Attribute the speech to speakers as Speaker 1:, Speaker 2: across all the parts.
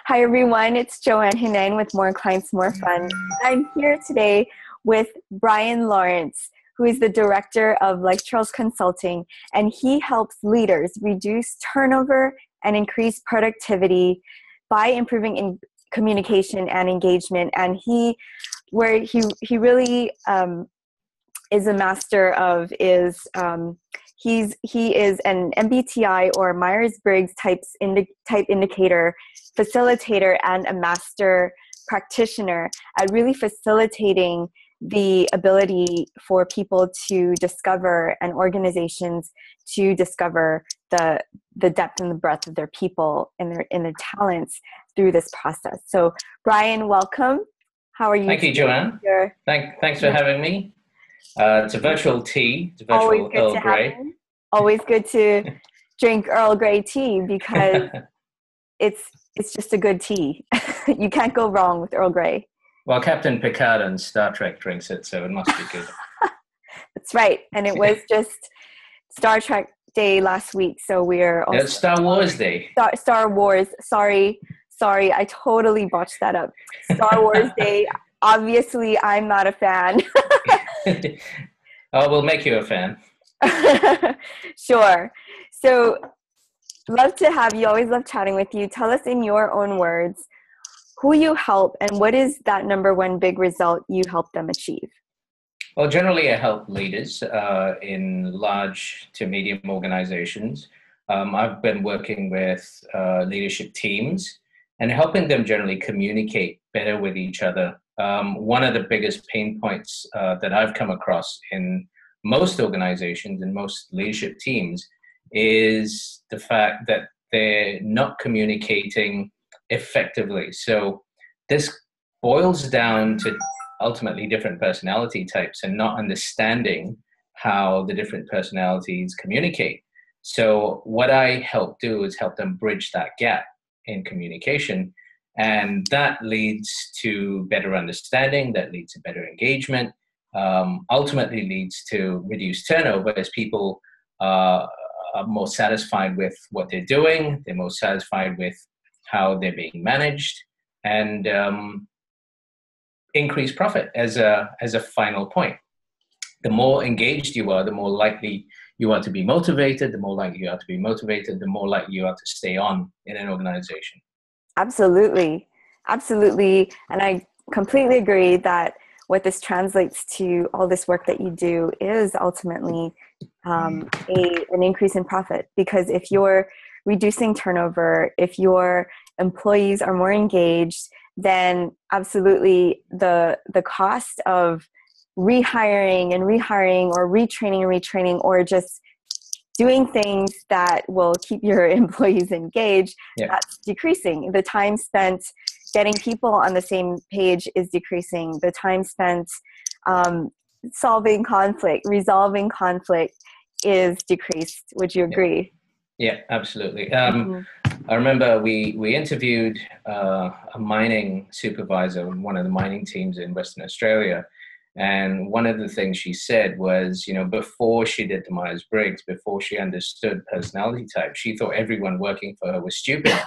Speaker 1: Hi, everyone. It's JoAnne Henein with More Clients, More Fun. I'm here today with Brian Lawrence, who is the director of Like Charles Consulting, and he helps leaders reduce turnover and increase productivity by improving communication and engagement. And he really is a master of is he is an MBTI or Myers-Briggs type indicator facilitator and a master practitioner at really facilitating the ability for people to discover and organizations to discover the depth and the breadth of their people and their talents through this process. So Brian, welcome. How are you?
Speaker 2: Thank you, JoAnne. Thanks for having me. It's a virtual tea. It's a virtual Earl Grey.
Speaker 1: Always good to drink Earl Grey tea because it's just a good tea. You can't go wrong with Earl Grey.
Speaker 2: Well, Captain Picard on Star Trek drinks it, so it must be good.
Speaker 1: That's right. And it was just Star Trek Day last week, so we're also...
Speaker 2: It's Star Wars Day.
Speaker 1: Star Wars. Sorry, I totally botched that up. Star Wars Day. Obviously, I'm not a fan.
Speaker 2: Oh, we'll make you a fan.
Speaker 1: Sure. So, love to have you. Always love chatting with you. Tell us in your own words who you help and what is that number one big result you help them achieve?
Speaker 2: Well, generally, I help leaders in large to medium organizations. I've been working with leadership teams and helping them generally communicate better with each other. One of the biggest pain points that I've come across in most organizations and most leadership teams is the fact that they're not communicating effectively. So this boils down to ultimately different personality types and not understanding how the different personalities communicate. So what I help do is help them bridge that gap in communication. And that leads to better understanding, that leads to better engagement, ultimately leads to reduced turnover as people are more satisfied with what they're doing, they're more satisfied with how they're being managed, and increase profit as a final point. The more engaged you are, the more likely you are to be motivated, the more likely you are to be motivated, the more likely you are to stay on in an organization. Absolutely.
Speaker 1: And I completely agree that what this translates to, all this work that you do, is ultimately an increase in profit. Because if you're reducing turnover, if your employees are more engaged, then absolutely the cost of rehiring or retraining or just doing things that will keep your employees engaged, that's decreasing. The time spent getting people on the same page is decreasing. The time spent resolving conflict is decreased. Would you agree?
Speaker 2: Yeah, absolutely. I remember we interviewed a mining supervisor on one of the mining teams in Western Australia. And one of the things she said was, before she did the Myers-Briggs, before she understood personality type, she thought everyone working for her was stupid.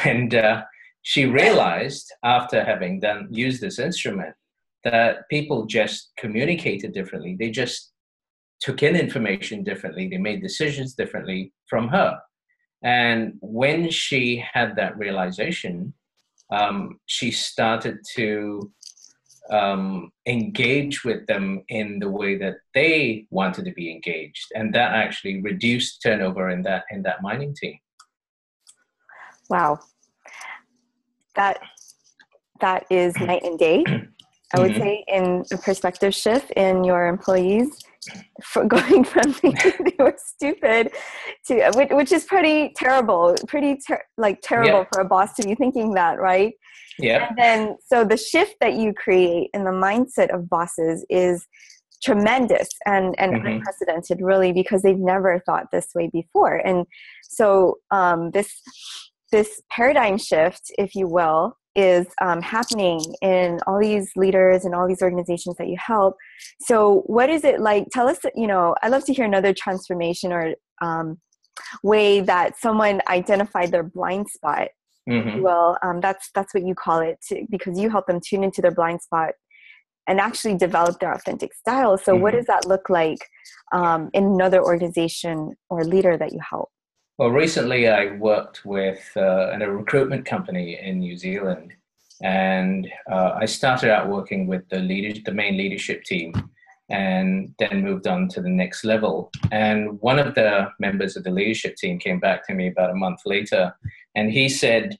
Speaker 2: And she realized after having used this instrument that people just communicated differently. They just took in information differently. They made decisions differently from her. And when she had that realization, she started to engage with them in the way that they wanted to be engaged, and that actually reduced turnover in that mining team.
Speaker 1: Wow, that is night and day. I would say, in a perspective shift in your employees, for going from thinking they were stupid to which is pretty terrible, terrible for a boss to be thinking that, right?
Speaker 2: Yeah.
Speaker 1: And then, so the shift that you create in the mindset of bosses is tremendous and unprecedented, really, because they've never thought this way before. And so this paradigm shift, if you will, is happening in all these leaders and all these organizations that you help. So what is it like? Tell us, I'd love to hear another transformation or way that someone identified their blind spot. Well, that's what you call it, because you help them tune into their blind spot and actually develop their authentic style. So what does that look like in another organization or leader that you help?
Speaker 2: Well, recently I worked with a recruitment company in New Zealand, and I started out working with the main leadership team, and then moved on to the next level. And one of the members of the leadership team came back to me about a month later, and he said,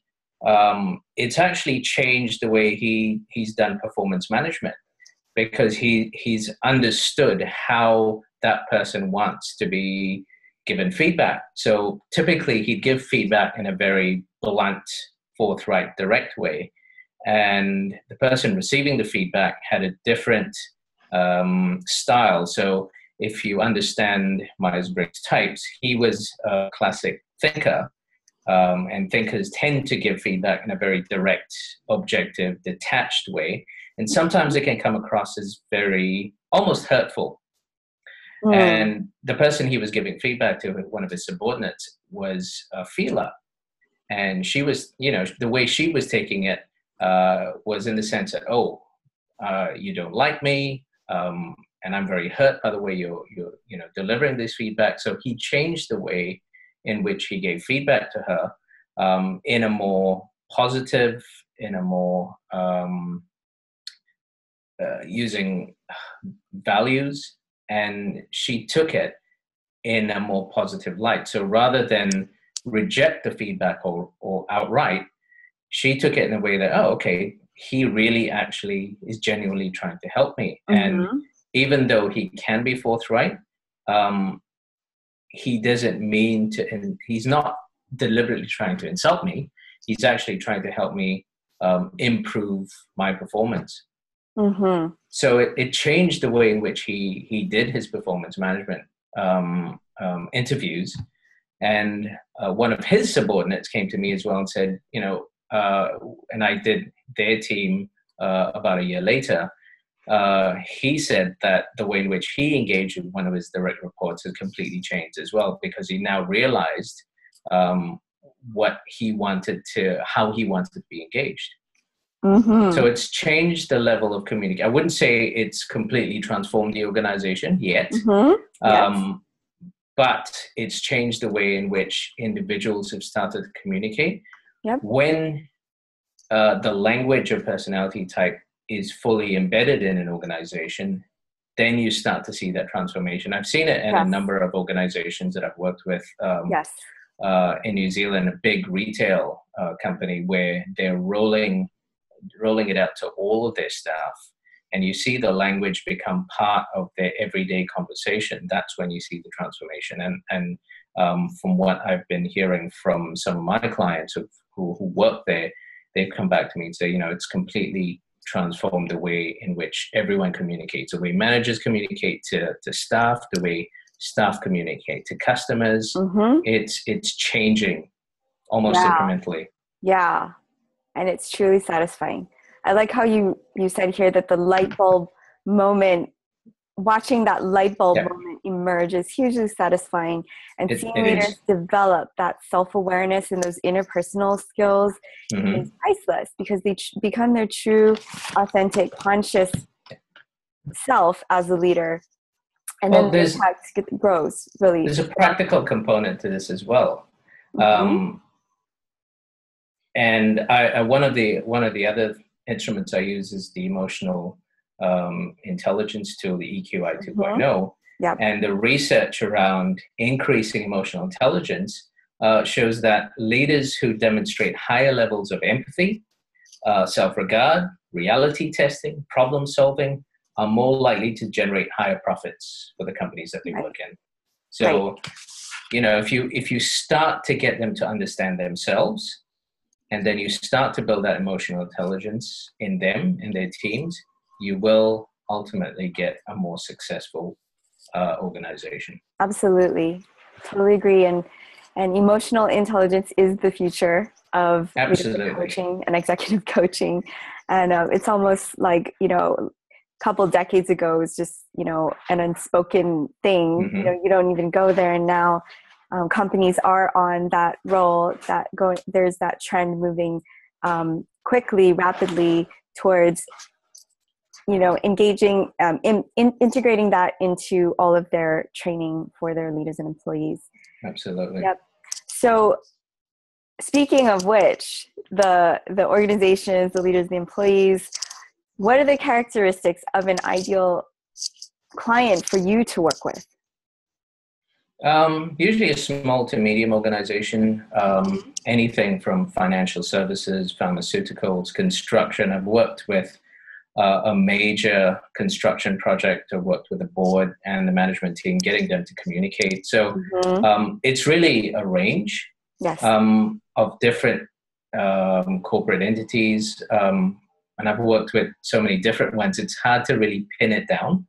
Speaker 2: it's actually changed the way he's done performance management, because he's understood how that person wants to be given feedback. So typically he'd give feedback in a very blunt, forthright, direct way. And the person receiving the feedback had a different style. So if you understand Myers-Briggs types, he was a classic thinker. And thinkers tend to give feedback in a very direct, objective, detached way. And sometimes it can come across as very, almost hurtful. And the person he was giving feedback to, one of his subordinates, was a feeler. And she was, the way she was taking it was in the sense that, you don't like me, and I'm very hurt by the way you're delivering this feedback. So he changed the way in which he gave feedback to her, in a more positive, in a more using values, and she took it in a more positive light. So rather than reject the feedback or outright, she took it in a way that, okay, he really actually is genuinely trying to help me. And even though he can be forthright, he doesn't mean to, and he's not deliberately trying to insult me. He's actually trying to help me improve my performance. So it changed the way in which he did his performance management interviews. And one of his subordinates came to me as well and said, and I did their team about a year later. He said that the way in which he engaged with one of his direct reports has completely changed as well, because he now realized how he wanted to be engaged. So it's changed the level of communication. I wouldn't say it's completely transformed the organization yet, but it's changed the way in which individuals have started to communicate. When the language of personality type is fully embedded in an organization, then you start to see that transformation. I've seen it in a number of organizations that I've worked with. In New Zealand, a big retail company where they're rolling it out to all of their staff, and you see the language become part of their everyday conversation. That's when you see the transformation. And from what I've been hearing from some of my clients who work there, they've come back to me and say, it's completely transformed the way in which everyone communicates, the way managers communicate to staff, the way staff communicate to customers. It's changing almost incrementally.
Speaker 1: Yeah. And it's truly satisfying. I like how you said here that the light bulb moment, watching that light bulb moment emerge is hugely satisfying. And seeing leaders develop that self-awareness and those interpersonal skills is priceless, because they become their true, authentic, conscious self as a leader. And then the impact grows, really.
Speaker 2: There's a practical component to this as well. And one of the other instruments I use is the emotional intelligence tool, the EQI 2.0. And the research around increasing emotional intelligence shows that leaders who demonstrate higher levels of empathy, self-regard, reality testing, problem solving, are more likely to generate higher profits for the companies that they work in. So, if you start to get them to understand themselves, and then you start to build that emotional intelligence in them, in their teams, you will ultimately get a more successful organization.
Speaker 1: Absolutely. Totally agree. And emotional intelligence is the future of leadership coaching and executive coaching. And it's almost like, a couple decades ago, it was just, an unspoken thing. You don't even go there. And now companies are on that role, there's that trend moving quickly, rapidly towards, engaging, integrating that into all of their training for their leaders and employees.
Speaker 2: Absolutely.
Speaker 1: Yep. So speaking of which, the organizations, the leaders, the employees, what are the characteristics of an ideal client for you to work with?
Speaker 2: Usually a small to medium organization, anything from financial services, pharmaceuticals, construction. I've worked with a major construction project. I've worked with the board and the management team, getting them to communicate. So it's really a range of different corporate entities. And I've worked with so many different ones, it's hard to really pin it down.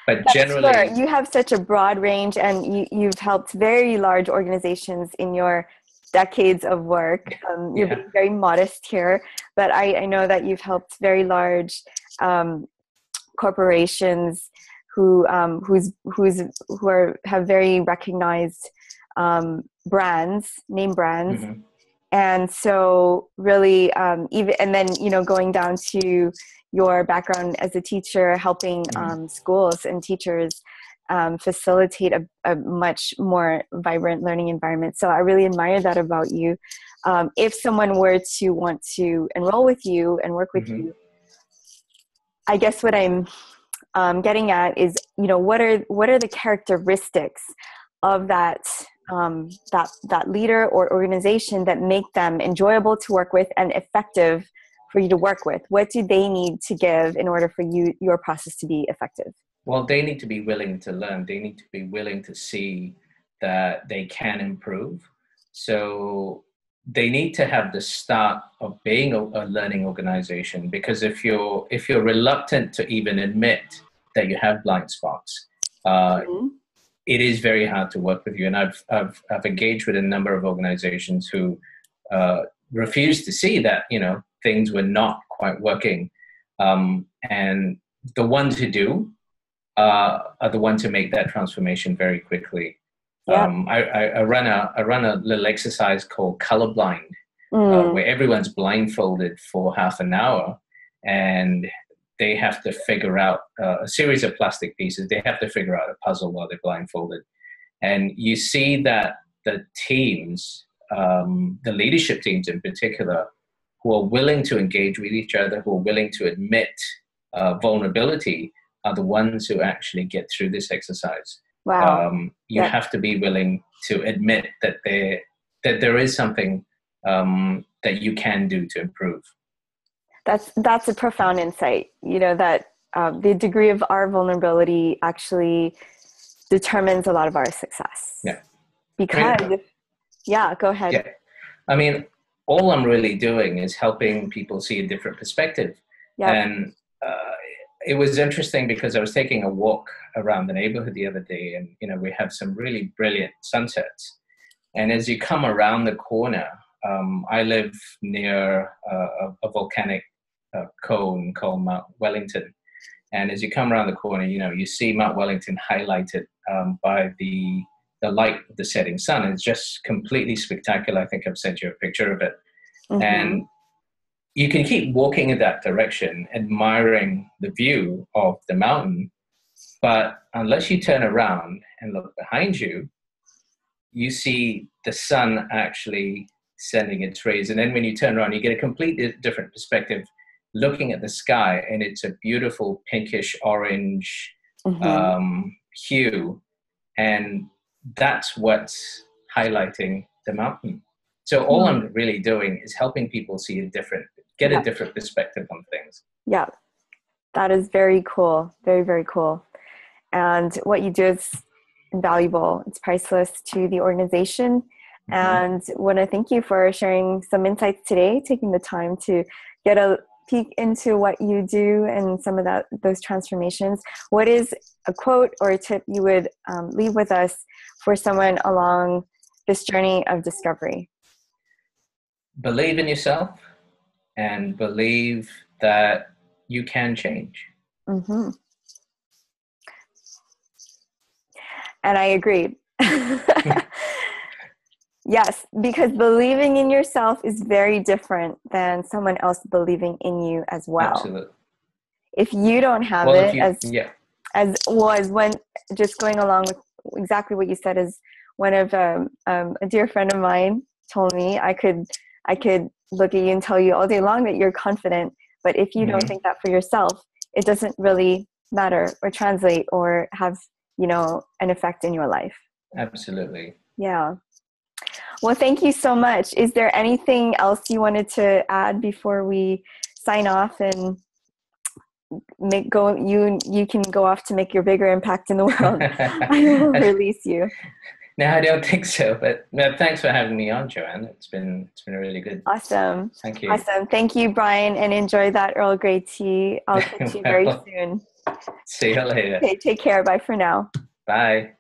Speaker 2: But
Speaker 1: That's
Speaker 2: generally,
Speaker 1: fair. You have such a broad range, and you've helped very large organizations in your decades of work. You're being very modest here, but I know that you've helped very large corporations who have very recognized brands, name brands. And so really, going down to your background as a teacher, helping schools and teachers facilitate a much more vibrant learning environment. So I really admire that about you. If someone were to want to enroll with you and work with you, I guess what I'm getting at is, what are the characteristics of that leader or organization that make them enjoyable to work with and effective for you to work with? What do they need to give in order for your process to be effective?
Speaker 2: Well, they need to be willing to learn. They need to be willing to see that they can improve. So they need to have the start of being a learning organization, because if you're reluctant to even admit that you have blind spots, it is very hard to work with you. And I've engaged with a number of organizations who refuse to see that things were not quite working, and the ones who do are the ones who make that transformation very quickly. I run a little exercise called Colorblind, where everyone's blindfolded for half an hour, and they have to figure out a series of plastic pieces. They have to figure out a puzzle while they're blindfolded. And you see that the teams, the leadership teams in particular, who are willing to engage with each other, who are willing to admit vulnerability, are the ones who actually get through this exercise.
Speaker 1: Wow.
Speaker 2: You have to be willing to admit that there is something that you can do to improve.
Speaker 1: That's a profound insight. That the degree of our vulnerability actually determines a lot of our success.
Speaker 2: Yeah.
Speaker 1: Because, go ahead.
Speaker 2: Yeah. I mean, all I'm really doing is helping people see a different perspective. And it was interesting because I was taking a walk around the neighborhood the other day, and we have some really brilliant sunsets. And as you come around the corner, I live near a volcanic cone called Mount Wellington. And as you come around the corner, you see Mount Wellington highlighted by the light of the setting sun. It's just completely spectacular. I think I've sent you a picture of it. And you can keep walking in that direction, admiring the view of the mountain. But unless you turn around and look behind you, you see the sun actually sending its rays. And then when you turn around, you get a completely different perspective looking at the sky, and it's a beautiful pinkish orange hue. And that's what's highlighting the mountain. So all I'm really doing is helping people see a different perspective on things. Yeah,
Speaker 1: that is very cool. Very, very cool. And what you do is invaluable. It's priceless to the organization. And want to thank you for sharing some insights today, taking the time to get a peek into what you do and some of those transformations. What is a quote or a tip you would leave with us for someone along this journey of discovery?
Speaker 2: Believe in yourself and believe that you can change.
Speaker 1: And I agree. Yes, because believing in yourself is very different than someone else believing in you as well.
Speaker 2: Absolutely.
Speaker 1: If you don't have
Speaker 2: Well,
Speaker 1: it,
Speaker 2: if you, yeah.
Speaker 1: as was when, just going along with exactly what you said, is one of a dear friend of mine told me, I could look at you and tell you all day long that you're confident, but if you don't think that for yourself, it doesn't really matter or translate or have, you know, an effect in your life.
Speaker 2: Absolutely.
Speaker 1: Yeah. Well, thank you so much. Is there anything else you wanted to add before we sign off and you can go off to make your bigger impact in the world? I will release you.
Speaker 2: No, I don't think so. But no, thanks for having me on, JoAnne. It's been really good.
Speaker 1: Awesome.
Speaker 2: Thank you.
Speaker 1: Awesome. Thank you, Brian, and enjoy that Earl Grey tea. I'll catch you very soon.
Speaker 2: See you later.
Speaker 1: Okay, take care. Bye for now.
Speaker 2: Bye.